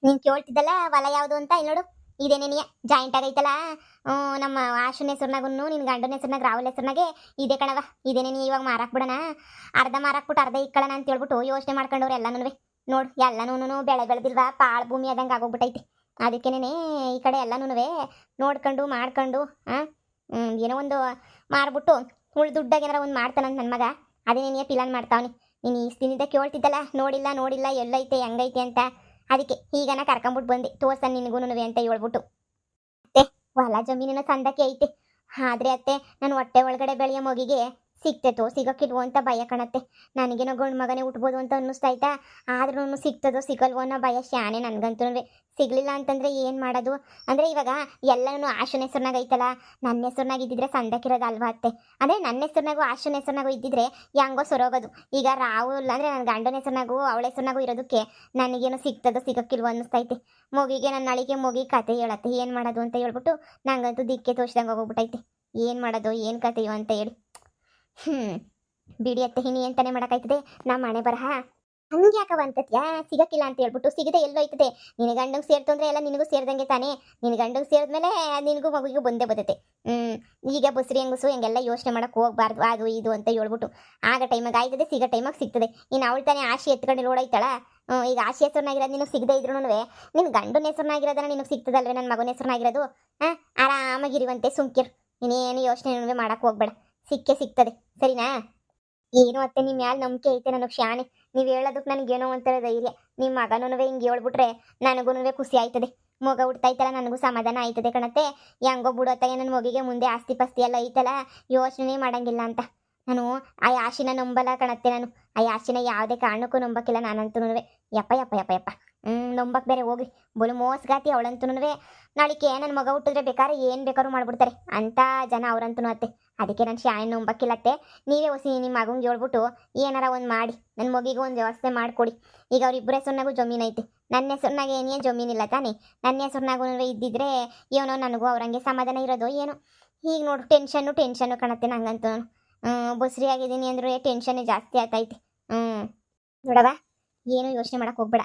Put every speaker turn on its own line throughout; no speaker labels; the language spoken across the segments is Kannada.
ನೀನ್ ಕೇಳ್ತಿದ್ದಲ್ಲ ಹೊಲ ಯಾವುದು ಅಂತ ಇಲ್ಲಿ ನೋಡು. ಇದೇನೇನಿಯ ಜಾಯಿಂಟ್ ಆಗೈತಲ್ಲ. ನಮ್ಮ ಆಶುನ ಹೆಸರ್ನಾಗುನು ನಿನ್ ಗಂಡನ ಹೆಸರ್ನಾಗ ರಾಹುಲ್ ಹೆಸರ್ನಾಗೆ ಇದೆ ಕಣವ. ಇದೇನೇನಿ ಇವಾಗ ಮಾರಾಕ್ ಬಿಡಣ, ಅರ್ಧ ಮಾರಾಕ್ಬಿಟ್ಟು ಅರ್ಧ ಇಕ್ಕಳಣ ಅಂತ ಹೇಳ್ಬಿಟ್ಟು ಯೋಚನೆ ಮಾಡ್ಕೊಂಡವ್ರು ಎಲ್ಲನೂ. ನೋಡು ಎಲ್ಲನೂ ಬೆಳೆ ಬೆಳೆದಿಲ್ವಾ, ಪಾಳ್ ಭೂಮಿ ಆದಂಗೆ ಆಗೋಗ್ಬಿಟ್ಟೈತಿ. ಅದಕ್ಕೇನೆ ಈ ಕಡೆ ಎಲ್ಲನೂ ನೋಡ್ಕೊಂಡು ಮಾಡ್ಕೊಂಡು ಏನೋ ಒಂದು ಮಾರ್ಬಿಟ್ಟು ದುಡ್ಡಾಗ ಏನಾರ ಒಂದು ಮಾಡ್ತಾನಂತ ನನ್ನ ಮಗ. ಅದೇನೇನಿಯ ಪ್ಲಾನ್ ಮಾಡ್ತಾವನಿ. ನೀನು ಇಷ್ಟು ದಿನದಿಂದ ಕೇಳ್ತಿದ್ದಲ್ಲ, ನೋಡಿಲ್ಲ ನೋಡಿಲ್ಲ ಎಲ್ಲೈತೆ ಹೆಂಗೈತೆ ಅಂತ. ಅದಕ್ಕೆ ಈಗನ ಕರ್ಕೊಂಬಿಟ್ಟು ಬಂದೆ ತೋರ್ಸನ್ ನಿನಗೂನುವೆ ಅಂತ ಹೇಳ್ಬಿಟ್ಟು. ಅತ್ತೆ ಹೊಲ ಜಮೀನಿನ ಸಂದಕ್ಕೆ ಐತೆ, ಆದ್ರೆ ಅತ್ತೆ ನನ್ನ ಹೊಟ್ಟೆ ಒಳಗಡೆ ಬೆಳೆಯೋ ಮಗಿಗೆ ಸಿಗ್ತೈತೋ ಸಿಗೋಕ್ಕಿಲ್ವೋ ಅಂತ ಭಯ ಕಣತ್ತೆ. ನನಗೇನೋ ಗಂಡು ಮಗನೇ ಉಟ್ಬೋದು ಅಂತ ಅನ್ನಿಸ್ತಾಯ್ತಾ. ಆದ್ರೂ ಸಿಗ್ತದೋ ಸಿಗಲ್ವೋ ಅನ್ನೋ ಭಯ ಶಾನೆ ನನಗಂತೂ. ಸಿಗ್ಲಿಲ್ಲ ಅಂತಂದ್ರೆ ಏನು ಮಾಡೋದು ಅಂದರೆ ಇವಾಗ ಎಲ್ಲನೂ ಆಶುನ ಹೆಸರ್ನಾಗ ಐತಲ್ಲ. ನನ್ನ ಹೆಸರ್ನಾಗ ಇದ್ದಿದ್ರೆ ಸಂದಕ್ಕಿರೋದು ಅಲ್ವಾ ಅತ್ತೆ. ಅಂದರೆ ನನ್ನ ಹೆಸರ್ನಾಗೂ ಆಶುನ ಹೆಸರ್ನಾಗೂ ಇದ್ದಿದ್ರೆ ಹೆಂಗೋ ಸೊರೋಗೋದು. ಈಗ ರಾಹುಲ್ ಅಂದರೆ ನನ್ನ ಗಂಡನ ಹೆಸರ್ನಾಗೂ ಅವಳ ಹೆಸರ್ನಾಗೂ ಇರೋದಕ್ಕೆ ನನಗೇನು ಸಿಗ್ತದೋ ಸಿಗೋಕ್ಕಿಲ್ವೋ ಅನ್ನಿಸ್ತೈತೆ. ಮಗಿಗೆ ನನ್ನ ಅಳಿಗೆ ಮಗಿ ಕತೆ ಹೇಳತ್ತೆ ಏನು ಮಾಡೋದು ಅಂತ ಹೇಳ್ಬಿಟ್ಟು ನಂಗಂತೂ ದಿಕ್ಕೆ ತೋಚ್ದಂಗೆ ಹೋಗ್ಬಿಟ್ಟೈತೆ. ಏನು ಮಾಡೋದು ಏನು ಕತೆಯೋ ಅಂತ ಹೇಳಿ. ಬಿಡಿ ಅತ್ತೆ, ಇನ್ನು ಅಂತಾನೆ ಮಾಡೋಕ್ಕಾಯ್ತದೆ ನಮ್ಮ ಮನೆ ಬರಹ. ಹಂಗೆ ಯಾಕವಂತತ್ಯಾ ಸಿಗಕ್ಕಿಲ್ಲ ಅಂತ ಹೇಳ್ಬಿಟ್ಟು ಸಿಗದೆ ಎಲ್ಲೋಯ್ತದೆ. ನಿನ್ನ ಗಂಡಂಗೆ ಸೇರ್ತು ಅಂದ್ರೆ ಎಲ್ಲ ನಿನಗೂ ಸೇರಿದಂಗೆ ತಾನೇ. ನಿನ್ನ ಗಂಡಂಗೆ ಸೇರಿದ್ಮೇಲೆ ನಿನಗೂ ಮಗುವಿಗೂ ಬಂದೇ ಬರ್ತೈತೆ. ಈಗ ಬಸ್ರಿ ಹೆಂಗಸು ಹೆಂಗೆಲ್ಲ ಯೋಚನೆ ಮಾಡಕ್ಕೆ ಹೋಗ್ಬಾರ್ದು ಅದು ಇದು ಅಂತ ಹೇಳ್ಬಿಟ್ಟು ಆಗ ಟೈಮಾಗ ಆಯ್ತದೆ, ಸಿಗೋ ಟೈಮಾಗ ಸಿಗ್ತದೆ. ಇನ್ನು ಅವಳು ತಾನೇ ಆಶೆ ಎತ್ಕೊಂಡು ನೋಡೈತಾಳ. ಈಗ ಆಶೆ ಹೆಸರನ್ನಾಗಿರೋದು ನಿನಗೆ ಸಿಗದೆ ಇದ್ರು ನಿನ್ನ ಗಂಡನ ಹೆಸರನ್ನಾಗಿರೋದನ್ನ ನಿನಗೆ ಸಿಗ್ತದಲ್ವೇ ನನ್ನ ಮಗನ ಹೆಸರನ್ನಾಗಿರೋದು. ಆರಾಮಾಗಿರುವಂತೆ ಸುಮ್ಕಿರ್. ಇನ್ನೇನು ಯೋಚನೆ ಮಾಡಕ್ಕೆ ಹೋಗ್ಬೇಡ, ಸಿಕ್ಕೇ ಸಿಗ್ತದೆ ಸರಿನಾ. ಏನು ಅತ್ತೆ ನಿಮ್ಮ ಮ್ಯಾಲ ನಂಬಿಕೆ ಐತೆ ನನಗೆ ಶಾನೆ. ನೀವು ಹೇಳೋದಕ್ಕೆ ನನಗೇನೋ ಒಂಥರ ಧೈರ್ಯ. ನಿಮ್ಮ ಮಗನೂ ಹಿಂಗೆ ಹೇಳ್ಬಿಟ್ರೆ ನನಗೂ ಖುಷಿ ಆಯ್ತದೆ. ಮಗ ಹುಡ್ತಾಯ್ತಲ್ಲ ನನಗೂ ಸಮಾಧಾನ ಆಯ್ತದೆ ಕಣತ್ತೆ. ಹೆಂಗೋ ಬಿಡೋತ್ತಾಗ ನನ್ನ ಮಗಿಗೆ ಮುಂದೆ ಆಸ್ತಿ ಪಾಸ್ತಿ ಎಲ್ಲ ಐತಲ್ಲ, ಯೋಚನೆ ಮಾಡಂಗಿಲ್ಲ ಅಂತ. ನಾನು ಆ ಆಶಿನ ನಂಬಲ್ಲ ಕಣತ್ತೆ. ನಾನು ಆ ಆಶಿನ ಯಾವುದೇ ಕಾರಣಕ್ಕೂ ನಂಬಕ್ಕಿಲ್ಲ ನಾನಂತೂ. ಯಪ್ಪ ಯಪ್ಪ ಯಪ್ಪ ಯಪ್ಪ ನಂಬಕ್ ಬೇರೆ ಹೋಗ್ರಿ. ಬೋಲು ಮೋಸ್ಗಾತಿ ಅವಳಂತೂ. ನಾಳಿಕೆ ನನ್ನ ಮಗ ಹುಟ್ಟಿದ್ರೆ ಬೇಕಾದ್ರೆ ಏನು ಬೇಕಾದ್ರೂ ಮಾಡ್ಬಿಡ್ತಾರೆ ಅಂತ ಜನ ಅವ್ರಂತೂ ಅತ್ತೆ. ಅದಕ್ಕೆ ನಾನು ಶಾನೆ ನಂಬಕ್ಕಿಲ್ಲತ್ತೆ. ನೀವೇ ಹೊಸಿ ನಿಮ್ಮ ಮಗಂಗೆ ಹೇಳ್ಬಿಟ್ಟು ಏನಾರ ಒಂದು ಮಾಡಿ ನನ್ನ ಮಗಿಗೂ ಒಂದು ವ್ಯವಸ್ಥೆ ಮಾಡಿಕೊಡಿ. ಈಗ ಅವ್ರಿಬ್ಬರ ಹೆಸರಿನಾಗೂ ಜಮೀನು ಐತೆ, ನನ್ನ ಹೆಸರಿನಾಗ ಏನೇನು ಜಮೀನಿಲ್ಲ ತಾನೇ. ನನ್ನ ಹೆಸರಿನಾಗೂ ಇದ್ದಿದ್ರೆ ಏನೋ ನನಗೂ ಅವ್ರಂಗೆ ಸಮಾಧಾನ ಇರೋದು ಏನೋ. ಈಗ ನೋಡು ಟೆನ್ಷನ್ನು ಕಾಣತ್ತೆ ನಂಗಂತೂ. ಬಸ್ರಿ ಆಗಿದ್ದೀನಿ ಅಂದ್ರೆ ಟೆನ್ಷನ್ನೇ ಜಾಸ್ತಿ ಆಗ್ತೈತೆ. ನೋಡವ ಏನು ಯೋಚನೆ ಮಾಡಕ್ಕೆ ಹೋಗ್ಬೇಡ.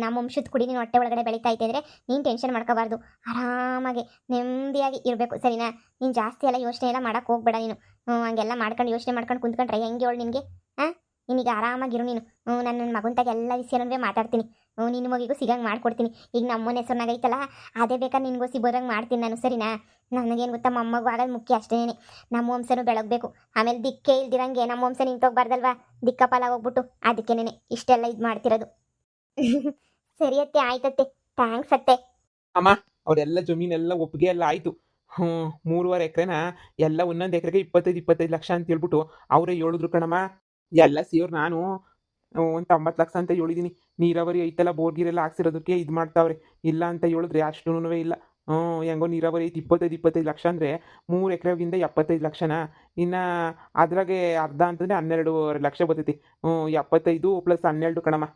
ನಮ್ಮ ವಂಶದ ಕುಡಿ ನೀನು ಹೊಟ್ಟೆ ಒಳಗಡೆ ಬೆಳೀತಾ ಐತೆ ಅಂದರೆ ನೀನು ಟೆನ್ಷನ್ ಮಾಡ್ಕೋಬಾರ್ದು. ಆರಾಮಾಗಿ ನೆಮ್ಮದಿಯಾಗಿ ಇರಬೇಕು ಸರಿನಾ. ನೀನು ಜಾಸ್ತಿ ಎಲ್ಲ ಯೋಚನೆ ಎಲ್ಲ ಮಾಡಕ್ಕೆ ಹೋಗ್ಬೇಡ ನೀನು. ಹಂಗೆಲ್ಲ ಮಾಡ್ಕೊಂಡು ಯೋಚನೆ ಮಾಡ್ಕೊಂಡು ಕುಂತ್ಕೊಂಡ್ರೆ ಹೆಂಗೆ ಹೇಳು ನಿನಗೆ. ನಿನಗೆ ಆರಾಮಾಗಿರು ನೀನು. ನನ್ನ ಮಗಂತಾಗ ಎಲ್ಲ ವಿಷಯನೂ ಮಾತಾಡ್ತೀನಿ. ನಿನ್ನ ಮಗಿಗೂ ಸಿಗಂಗೆ ಮಾಡ್ಕೊಡ್ತೀನಿ. ಈಗ ನಮ್ಮನ ಹೆಸರ್ನಾಗ ಐತಲ್ಲ ಅದೇ ಬೇಕಾದ್ರೆ ನಿನಗೂ ಸಿಗೋದಂಗೆ ಮಾಡ್ತೀನಿ ನಾನು ಸರಿನಾ. ನನಗೇನು ಗೊತ್ತಾ, ಮೊಮ್ಮಗು ಆಗೋದು ಮುಖ್ಯ ಅಷ್ಟೇ. ನಮ್ಮ ವಂಶನೂ ಬೆಳಗಬೇಕು. ಆಮೇಲೆ ದಿಕ್ಕೇ ಇಲ್ದಿರಂಗೆ ನಮ್ಮ ವಂಶ ನಿಂತೋಗ್ಬಾರ್ದಲ್ವಾ, ದಿಕ್ಕಪಾಲ ಹೋಗ್ಬಿಟ್ಟು. ಅದಕ್ಕೇನೆ ಇಷ್ಟೆಲ್ಲ ಇದು ಮಾಡ್ತಿರೋದು. ಸರಿ ಅತ್ತೆ, ಆಯ್ತತ್ತೆ, ಥ್ಯಾಂಕ್ಸ್ ಅತ್ತೆ.
ಅಮ್ಮ ಅವರೆಲ್ಲ ಜಮೀನೆಲ್ಲ ಒಪ್ಪಿಗೆ ಎಲ್ಲ ಆಯಿತು. 3.5 ಎಕರೆನ ಎಲ್ಲ ಒಂದೊಂದು ಎಕರೆಗೆ 25 ಲಕ್ಷ ಅಂತ ಹೇಳ್ಬಿಟ್ಟು ಅವರೇ ಹೇಳಿದ್ರು ಕಣಮ್ಮ. ಎಲ್ಲ ಸೇರಿ ನಾನು ಒಂದು 90 ಲಕ್ಷ ಅಂತ ಹೇಳಿದ್ದೀನಿ. ನೀರಾವರಿ ಐತಲ್ಲ, ಬೋರ್ಗಿರೆಲ್ಲ ಹಾಕ್ಸಿರೋದಕ್ಕೆ ಇದು ಮಾಡ್ತಾವ್ರೆ. ಇಲ್ಲ ಅಂತ ಹೇಳಿದ್ರೆ ಅಷ್ಟೂ ಇಲ್ಲ. ಹೆಂಗೋ ನೀರಾವರಿ ಐತಿ. 25 ಲಕ್ಷ ಅಂದರೆ 3 ಎಕರೆಗಿಂದ 75 ಲಕ್ಷನಾ. ಇನ್ನು ಅದ್ರಾಗೆ ಅರ್ಧ ಅಂತಂದರೆ 12 ಲಕ್ಷ ಬರ್ತೈತಿ. 75 + 12 ಕಣಮ್ಮ,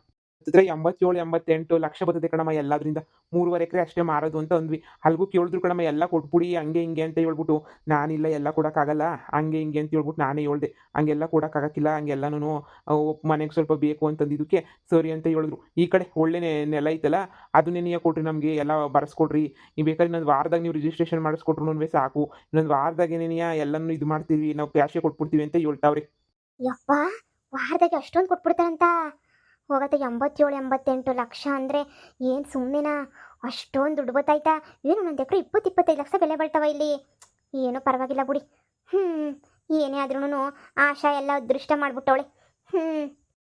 87-88 ಲಕ್ಷ ಬರ್ತದೆ ಕಣಮ್ಮ ಎಲ್ಲದ್ರಿಂದ. 3.5 ಎಕರೆ ಅಷ್ಟೇ ಮಾರೋದು ಅಂತ ಅಂದ್ವಿ. ಅಲ್ಗೂ ಕೇಳಿದ್ರು ಕಣಮ್ಮ, ಎಲ್ಲ ಕೊಟ್ಬಿಡಿ ಹಂಗೆ ಹಿಂಗೆ ಅಂತ ಹೇಳ್ಬಿಟ್ಟು. ನಾನಿಲ್ಲ, ಎಲ್ಲ ಕೊಡೋಕ್ಕಾಗಲ್ಲ ಹಂಗೆ ಹಿಂಗೆ ಅಂತ ಹೇಳ್ಬಿಟ್ಟು ನಾನೇ ಹೇಳ್ದೆ. ಹಂಗೆಲ್ಲ ಕೊಡೋಕ್ಕಾಗಕ್ಕಿಲ್ಲ, ಹಂಗೆಲ್ಲನೂ ಮನೆಗೆ ಸ್ವಲ್ಪ ಬೇಕು ಅಂತಂದಿದ್ದಕ್ಕೆ ಸರಿ ಅಂತ ಹೇಳಿದ್ರು. ಈ ಕಡೆ ಒಳ್ಳೆ ನೆಲ ಐತಲ್ಲ, ಅದನ್ನೇ ನೀವು ಕೊಟ್ರಿ, ನಮಗೆ ಎಲ್ಲ ಬರೆಸ್ಕೊಡ್ರಿ. ನೀವು ಬೇಕಾದ್ರೆ ಇನ್ನೊಂದು ವಾರದಾಗ ನೀವು ರಿಜಿಸ್ಟ್ರೇಷನ್ ಮಾಡಿಸ್ಕೊಟ್ರು ಸಾಕು. ಇನ್ನೊಂದು ವಾರದಾಗೇನೇ ಎಲ್ಲನೂ ಇದು ಮಾಡ್ತೀವಿ, ನಾವು ಕ್ಯಾಶೇ ಕೊಟ್ಬಿಡ್ತೀವಿ ಅಂತ ಹೇಳ್ತಾವ್ರಿ.
ಯಪ್ಪ, ವಾರದಾಗೆ ಅಷ್ಟೊಂದು ಕೊಟ್ಬಿಡ್ತಾರಂತ? ಹೋಗತ್ತೆ 87-88 ಲಕ್ಷ ಅಂದರೆ ಏನು ಸುಮ್ಮನೆನಾ? ಅಷ್ಟೊಂದು ದುಡ್ಡು ಗೊತ್ತಾಯ್ತಾ? ಏನು ಒಂದು ಎಕರೆ 20-25 ಲಕ್ಷ ಬೆಲೆ ಬಾಳ್ತಾವ ಇಲ್ಲಿ. ಏನೋ ಪರವಾಗಿಲ್ಲ ಬಿಡಿ. ಏನೇ ಆದ್ರೂ ಆಶಾ ಎಲ್ಲ ಅದೃಷ್ಟ ಮಾಡ್ಬಿಟ್ಟವಳೆ.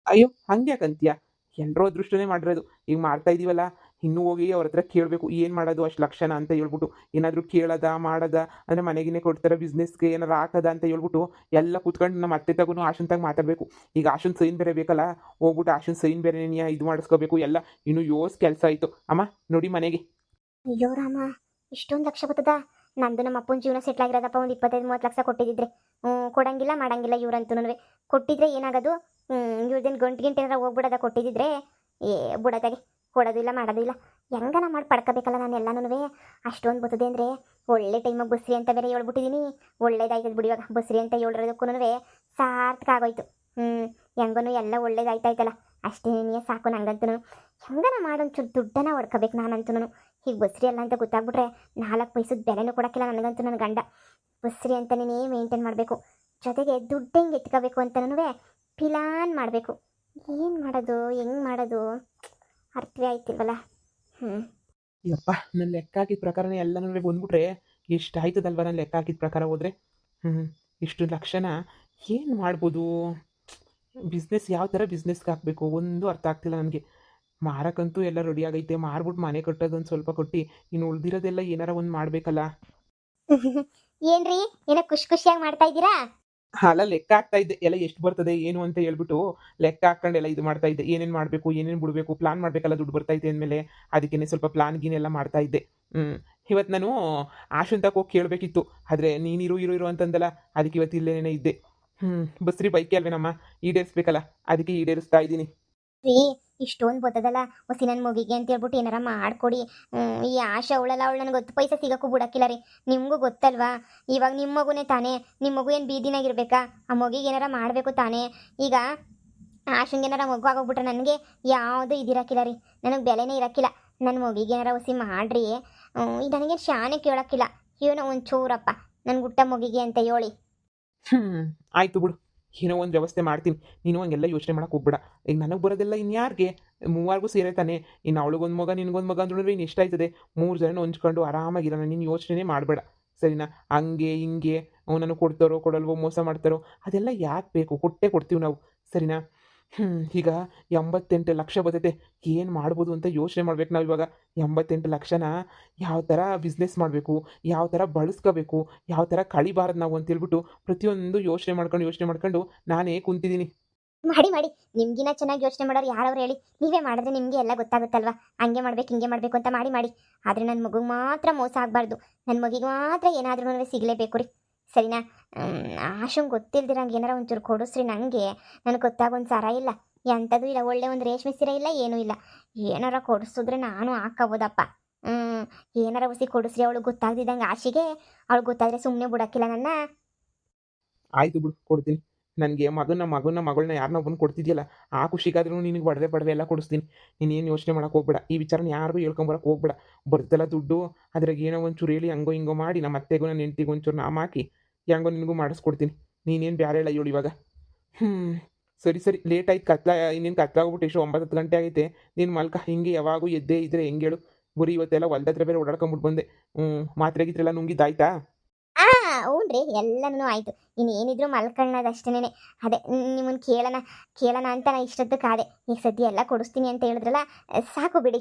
ಅಯ್ಯೋ ಹಂಗ್ಯಾಕಂತೀಯ, ಎಲ್ಲರೂ ಅದೃಷ್ಟನೇ ಮಾಡಿರೋದು. ಈಗ ಮಾಡ್ತಾ ಇದೀವಲ್ಲ, ಇನ್ನೂ ಹೋಗಿ ಅವ್ರ ಹತ್ರ ಕೇಳಬೇಕು ಏನು ಮಾಡೋದು ಅಷ್ಟು ಲಕ್ಷಣ ಅಂತ ಹೇಳ್ಬಿಟ್ಟು. ಏನಾದರೂ ಕೇಳೋದ ಮಾಡೋದ ಅಂದರೆ ಮನೆಗಿನೇ ಕೊಡ್ತಾರೆ, ಬಿಸ್ನೆಸ್ಗೆ ಏನಾರು ಹಾಕದ ಅಂತ ಹೇಳ್ಬಿಟ್ಟು ಎಲ್ಲ ಕೂತ್ಕೊಂಡು ನಮ್ಮ ಅತ್ತೆ ತಗೂ ಆಶನ್ ತಾಗ ಮಾತಾಡಬೇಕು. ಈಗ ಆಶನ್ ಸೈನ್ ಬೇರೆ ಬೇಕಲ್ಲ, ಹೋಗ್ಬಿಟ್ಟು ಆಶನ್ ಸೈನ್ ಬೇರೆ ಇದು ಮಾಡಿಸ್ಕೋಬೇಕು ಎಲ್ಲ. ಇನ್ನು ಯೋಸ್ ಕೆಲಸ ಆಯಿತು ಅಮ್ಮ ನೋಡಿ ಮನೆಗೆ.
ಅಯ್ಯೋ ರಾಮ, ಇಷ್ಟೊಂದು ಲಕ್ಷ ಬರ್ತದ? ನಂದು ನಮ್ಮ ಅಪ್ಪನ ಜೀವನ ಸೆಟ್ಲ್ ಆಗಿರೋದಪ್ಪ. ಒಂದು 25-30 ಲಕ್ಷ ಕೊಟ್ಟಿದ್ದಿದ್ರೆ ಕೊಡಂಗಿಲ್ಲ ಮಾಡಂಗಿಲ್ಲ ಇವ್ರಂತೂ. ಕೊಟ್ಟಿದ್ರೆ ಏನಾಗೋದು? ಇವ್ರದೇನು ಗಂಟು ಏನಾರ ಹೋಗ್ಬಿಡೋದ ಕೊಟ್ಟಿದ್ದಿದ್ರೆ? ಬಿಡೋದಾಗೆ ಕೊಡೋದು ಇಲ್ಲ ಮಾಡೋದು ಇಲ್ಲ. ಹೆಂಗನ ಮಾಡಿ ಪಡ್ಕೋಬೇಕಲ್ಲ ನಾನು ಎಲ್ಲನೂ. ಅಷ್ಟೊಂದು ಬರ್ತದೆ ಅಂದರೆ ಒಳ್ಳೆ ಟೈಮಾಗಿ ಬಸ್ರಿ ಅಂತ ಬೇರೆ ಹೇಳ್ಬಿಟ್ಟಿದ್ದೀನಿ. ಒಳ್ಳೇದಾಯ್ತದ ಬಿಡಿ, ಇವಾಗ ಬಸ್ರಿ ಅಂತ ಹೇಳಿರೋದಕ್ಕೂ ಸಾರ್ಥಕ ಆಗೋಯ್ತು. ಹೆಂಗನು ಎಲ್ಲ ಒಳ್ಳೇದಾಯ್ತಾಯ್ತಲ್ಲ, ಅಷ್ಟೇ ಸಾಕು ನಂಗಂತೂ. ಹೆಂಗನ ಮಾಡೊಂಚೂರು ದುಡ್ಡನ್ನ ಹೊಡ್ಕೋಬೇಕು ನಾನಂತೂ. ಹೀಗೆ ಬಸ್ರಿ ಅಲ್ಲ ಅಂತ ಗೊತ್ತಾಗ್ಬಿಟ್ರೆ 4 ಪೈಸದ ಬೆಲೆನೂ ಕೊಡೋಕ್ಕಿಲ್ಲ ನನಗಂತೂ ನನ್ನ ಗಂಡ. ಬಸ್ರಿ ಅಂತಲೇ ಮೇಂಟೈನ್ ಮಾಡಬೇಕು, ಜೊತೆಗೆ ದುಡ್ಡು ಹೆಂಗೆ ಎತ್ಕೋಬೇಕು ಅಂತನೂ ಪ್ಲಾನ್ ಮಾಡಬೇಕು. ಏನು ಮಾಡೋದು, ಹೆಂಗೆ ಮಾಡೋದು ಅರ್ಥವೇ ಆಯ್ತಿಲ್ವಲ್ಲ. ಹ್ಞೂ
ಯಪ್ಪ, ನನ್ನ ಲೆಕ್ಕ ಹಾಕಿದ ಪ್ರಕಾರನೇ ಎಲ್ಲನೂ ಬಂದ್ಬಿಟ್ರೆ ಎಷ್ಟು ಆಯ್ತದಲ್ವ? ನಾನು ಲೆಕ್ಕ ಹಾಕಿದ ಪ್ರಕಾರ ಹೋದರೆ ಇಷ್ಟು ಲಕ್ಷನ ಏನು ಮಾಡ್ಬೋದು? ಬಿಸ್ನೆಸ್ ಯಾವ ಥರ ಬಿಸ್ನೆಸ್ಗೆ ಹಾಕಬೇಕು ಒಂದು ಅರ್ಥ ಆಗ್ತಿಲ್ಲ ನನಗೆ. ಮಾರಕ್ಕಂತೂ ಎಲ್ಲ ರೆಡಿ ಆಗೈತೆ, ಮಾರ್ಬಿಟ್ಟು ಮನೆ ಕಟ್ಟೋದೊಂದು ಸ್ವಲ್ಪ ಕೊಟ್ಟು ಇನ್ನು ಉಳ್ದಿರೋದೆಲ್ಲ ಏನಾರ ಒಂದು ಮಾಡಬೇಕಲ್ಲ.
ಏನ್ರಿ, ಏನೋ ಖುಷಿ ಖುಷಿಯಾಗಿ ಮಾಡ್ತಾ ಇದ್ದೀರಾ?
ಅಲ್ಲ, ಲೆಕ್ಕ ಹಾಕ್ತಾ ಇದ್ದೆ ಎಲ್ಲ ಎಷ್ಟು ಬರ್ತದೆ ಏನು ಅಂತ ಹೇಳ್ಬಿಟ್ಟು ಲೆಕ್ಕ ಹಾಕೊಂಡೆಲ್ಲ ಇದು ಮಾಡ್ತಾ ಇದ್ದೆ. ಏನೇನು ಮಾಡಬೇಕು, ಏನೇನು ಬಿಡಬೇಕು, ಪ್ಲಾನ್ ಮಾಡಬೇಕಲ್ಲ. ದುಡ್ಡು ಬರ್ತೈತೆ ಅಂದಮೇಲೆ ಅದಕ್ಕೇನೆ ಸ್ವಲ್ಪ ಪ್ಲಾನ್ ಗೀನೆಲ್ಲ ಮಾಡ್ತಾ ಇದ್ದೆ. ಇವತ್ತು ನಾನು ಆಶುಂತಕ್ಕೆ ಹೋಗಿ ಕೇಳಬೇಕಿತ್ತು, ಆದರೆ ನೀನಿರು ಇರು ಇರು ಅಂತಂದಲ್ಲ, ಅದಕ್ಕೆ ಇವತ್ತು ಇಲ್ಲೇನೇ ಇದ್ದೆ. ಬಸ್ರಿ ಬೈಕೆ ಅಲ್ವೇನಮ್ಮ, ಈಡೇರಿಸ್ಬೇಕಲ್ಲ, ಅದಕ್ಕೆ ಈಡೇರಿಸ್ತಾ ಇದ್ದೀನಿ.
ರೀ, ಇಷ್ಟೊಂದು ಬರ್ತದಲ್ಲ ಹೊಸಿ ನನ್ನ ಮಗಿಗೆ ಅಂತ ಹೇಳ್ಬಿಟ್ಟು ಏನಾರ ಮಾಡಿಕೊಡಿ. ಈ ಆಶೆ ಅವಳಲ್ಲ, ಅವಳು ನನಗೆ 10 ಪೈಸೆ ಸಿಗೋಕ್ಕೂ ಬಿಡೋಕ್ಕಿಲ್ಲ ರೀ. ನಿಮಗೂ ಗೊತ್ತಲ್ವಾ, ಇವಾಗ ನಿಮ್ಮ ಮಗುನೇ ತಾನೇ, ನಿಮ್ಮ ಮಗು ಏನು ಬೀದಿನಾಗಿರ್ಬೇಕಾ? ಆ ಮಗಿಗೆ ಏನಾರ ಮಾಡಬೇಕು ತಾನೇ. ಈಗ ಆಶಂಗೆ ಏನಾರ ಮಗು ಆಗೋಗ್ಬಿಟ್ರೆ ನನಗೆ ಯಾವುದೂ ಇದಿರೋಕ್ಕಿಲ್ಲ ರೀ, ನನಗೆ ಬೆಲೆನೇ ಇರೋಕ್ಕಿಲ್ಲ. ನನ್ನ ಮಗಿಗೆ ಏನಾರ ಹೊಸಿ ಮಾಡ್ರಿ. ನನಗೇನು ಶಾನೆ ಕೇಳೋಕ್ಕಿಲ್ಲ, ಏನೋ ಒಂದು ಚೂರಪ್ಪ ನನ್ನ ಗುಟ್ಟ ಮಗಿಗೆ ಅಂತ ಹೇಳಿ.
ಆಯಿತು ಬಿಡು, ಏನೋ ಒಂದು ವ್ಯವಸ್ಥೆ ಮಾಡ್ತೀನಿ. ನೀನು ಹಂಗೆಲ್ಲ ಯೋಚನೆ ಮಾಡಕ್ಕೆ ಹೋಗ್ಬೇಡ. ಈಗ ನನಗೆ ಬರೋದೆಲ್ಲ ಇನ್ಯಾರಿಗೆ? ಮೂವರಿಗೂ ಸೇರೇ ತಾನೆ. ಇನ್ನು ಅವಳಿಗೊಂದು ಮಗ ನಿನಗೊಂದು ಮಗ ಅಂದ್ರೆ ಇನ್ನು ಎಷ್ಟಾಯ್ತದೆ? 3 ಜನ ಹೊಂಚ್ಕೊಂಡು ಆರಾಮಾಗಿರೋಣ. ನೀನು ಯೋಚನೆ ಮಾಡಬೇಡ, ಸರಿನಾ? ಹಂಗೆ ಹಿಂಗೆ ನನಗೆ ಕೊಡ್ತಾರೋ ಕೊಡಲ್ವೋ, ಮೋಸ ಮಾಡ್ತಾರೋ, ಅದೆಲ್ಲ ಯಾಕೆ ಬೇಕು? ಕೊಟ್ಟೇ ಕೊಡ್ತೀವಿ ನಾವು, ಸರಿನಾ? ಈಗ 88 ಲಕ್ಷ ಬರ್ತೈತೆ. ಏನು ಮಾಡ್ಬೋದು ಅಂತ ಯೋಚನೆ ಮಾಡ್ಬೇಕು ನಾವು ಇವಾಗ. 88 ಲಕ್ಷನ ಯಾವ ಥರ ಬಿಸ್ನೆಸ್ ಮಾಡಬೇಕು, ಯಾವ ಥರ ಬಳಸ್ಕೋಬೇಕು, ಯಾವ ಥರ ಕಳಿಬಾರ್ದು ನಾವು ಅಂತೇಳ್ಬಿಟ್ಟು ಪ್ರತಿಯೊಂದು ಯೋಚನೆ ಮಾಡ್ಕೊಂಡು ನಾನೇ ಕುಂತಿದ್ದೀನಿ.
ಮಾಡಿ ಮಾಡಿ, ನಿಮ್ಗಿನ ಚೆನ್ನಾಗಿ ಯೋಚನೆ ಮಾಡೋರು ಯಾರವ್ರು ಹೇಳಿ? ನೀವೇ ಮಾಡಿದ್ರೆ ನಿಮಗೆ ಎಲ್ಲ ಗೊತ್ತಾಗುತ್ತಲ್ವಾ, ಹಂಗೆ ಮಾಡ್ಬೇಕು ಹಿಂಗೆ ಮಾಡಬೇಕು ಅಂತ ಮಾಡಿ. ಆದರೆ ನನ್ನ ಮಗುಗೆ ಮಾತ್ರ ಮೋಸ ಆಗಬಾರ್ದು, ನನ್ನ ಮಗಿಗೆ ಮಾತ್ರ ಏನಾದ್ರೂ ಸಿಗಲೇಬೇಕು ರೀ, ಸರಿನಾ? ಆಶಂಗೆ ಗೊತ್ತಿಲ್ದಿರಂಗೆ ಏನಾರ ಒಂಚೂರು ಕೊಡಿಸ್ರಿ ನನಗೆ. ನನಗೆ ಗೊತ್ತಾಗ ಒಂದು ಸರ ಇಲ್ಲ, ಎಂಥದ್ದು ಇಲ್ಲ, ಒಳ್ಳೆ ಒಂದು ರೇಷ್ಮೆ ಸೀರೆ ಇಲ್ಲ, ಏನೂ ಇಲ್ಲ. ಏನಾರ ಕೊಡಿಸಿದ್ರೆ ನಾನು ಹಾಕೋಬೋದಪ್ಪ. ಏನಾರ ಹೊಸಿ ಕೊಡಿಸ್ರಿ, ಅವಳು ಗೊತ್ತಾಗ್ದಿದ್ದಂಗೆ ಆಶೆಗೆ. ಅವಳು ಗೊತ್ತಾದರೆ ಸುಮ್ಮನೆ ಬಿಡೋಕ್ಕಿಲ್ಲ ನನ್ನ.
ಆಯಿತು ಬಿಡು, ಕೊಡ್ತೀನಿ. ನನಗೆ ಮಗಳನ್ನ ಯಾರನ್ನ ಒಬ್ಬನ ಕೊಡ್ತಿದ್ಯಲ್ಲ, ಆ ಖುಷಿಗಾದ್ರೂ ನಿನಗೆ ಬಡವೆ ಎಲ್ಲ ಕೊಡಿಸ್ತೀನಿ. ನೀನೇನು ಯೋಚನೆ ಮಾಡೋಕೆ ಹೋಗ್ಬೇಡ, ಈ ವಿಚಾರನ ಯಾರಿಗೂ ಹೇಳ್ಕೊಂಬರಕ್ಕೆ ಹೋಗ್ಬೇಡ. ಬರ್ತಲ್ಲ ದುಡ್ಡು, ಅದ್ರಾಗ ಏನೋ ಒಂಚೂರು ಹೇಳಿ ಹಂಗೋ ಹಿಂಗೋ ಮಾಡಿ ನಮ್ಮ ಅತ್ತೆಗೂ ನನ್ನ ಹೆಂಡ್ತಿಗೂ ಒಂಚೂರು ನಾಮ ಹಾಕಿ ಹೆಂಗೋ ನಿನಗೂ ಮಾಡಿಸ್ಕೊಡ್ತೀನಿ. ನೀನೇನು ಬೇರೆ ಹೇಳ ಹೇಳು ಇವಾಗ. ಸರಿ, ಲೇಟ್ ಆಯ್ತು, ಇನ್ನೇನು ಕತ್ಲಾಗ್ಬಿಟ್ಟು ಎಷ್ಟು 9-10 ಗಂಟೆ ಆಗೈತೆ. ನೀನು ಮಲ್ಕ. ಹಿಂಗೆ ಯಾವಾಗೂ ಎದ್ದೇ ಇದ್ರೆ ಹೆಂಗೆ ಹೇಳು? ಬರೀ ಇವತ್ತೆಲ್ಲ ಹೊಲ್ದತ್ರ ಬೇರೆ ಓಡಾಡ್ಕೊಂಬಿಟ್ಟು ಬಂದೆ. ಮಾತ್ರೆ ಗೀತ್ರೆಲ್ಲ ನುಂಗಿದ್ದಾಯ್ತಾ?
ಹ್ಞೂ ರೀ, ಎಲ್ಲನೂ ಆಯಿತು. ಇನ್ನೇನಿದ್ರು ಮಲ್ಕೊಳ್ಳೋದಷ್ಟೇನೆ. ಅದೇ ನಿಮ್ಮನ್ನು ಕೇಳೋಣ ಅಂತ ನಾನು ಇಷ್ಟೊತ್ತು ಕಾದೆ. ಈಗ ಸದ್ಯ ಎಲ್ಲ ಕೊಡಿಸ್ತೀನಿ ಅಂತ ಹೇಳಿದ್ರಲ್ಲ, ಸಾಕು ಬಿಡಿ.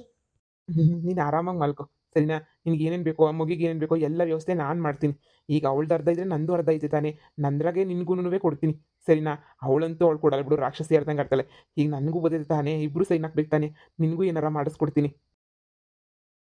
ನೀನು ಆರಾಮಾಗಿ ಮಲ್ಕೊ, ಸರಿನಾ? ನಿನ್ಗೆ ಏನೇನು ಬೇಕೋ, ಆ ಮಗಿಗೆ ಏನೇನು ಬೇಕೋ ಎಲ್ಲ ವ್ಯವಸ್ಥೆ ನಾನು ಮಾಡ್ತೀನಿ. ಈಗ ಅವಳ್ದು ಅರ್ಧ ಇದ್ದರೆ ನಂದು ಅರ್ಧ ಐತೆ ತಾನೆ, ನಂದ್ರಾಗೆ ನಿನ್ಗೂ ಕೊಡ್ತೀನಿ, ಸರಿನಾ? ಅವಳಂತೂ ಅವಳು ಕೊಡಲ್ಲ ಬಿಡು, ರಾಕ್ಷಸಿ ಇರ್ದಂಗೆ ಆಡ್ತಾಳೆ. ಈಗ ನನಗೂ ಬದೈತೆ ತಾನೆ, ಇಬ್ಬರು ಸೈನ್ ಹಾಕ್ಬೇಕು ತಾನೆ, ನಿನಗೂ ಏನಾರ ಮಾಡಿಸ್ಕೊಡ್ತೀನಿ.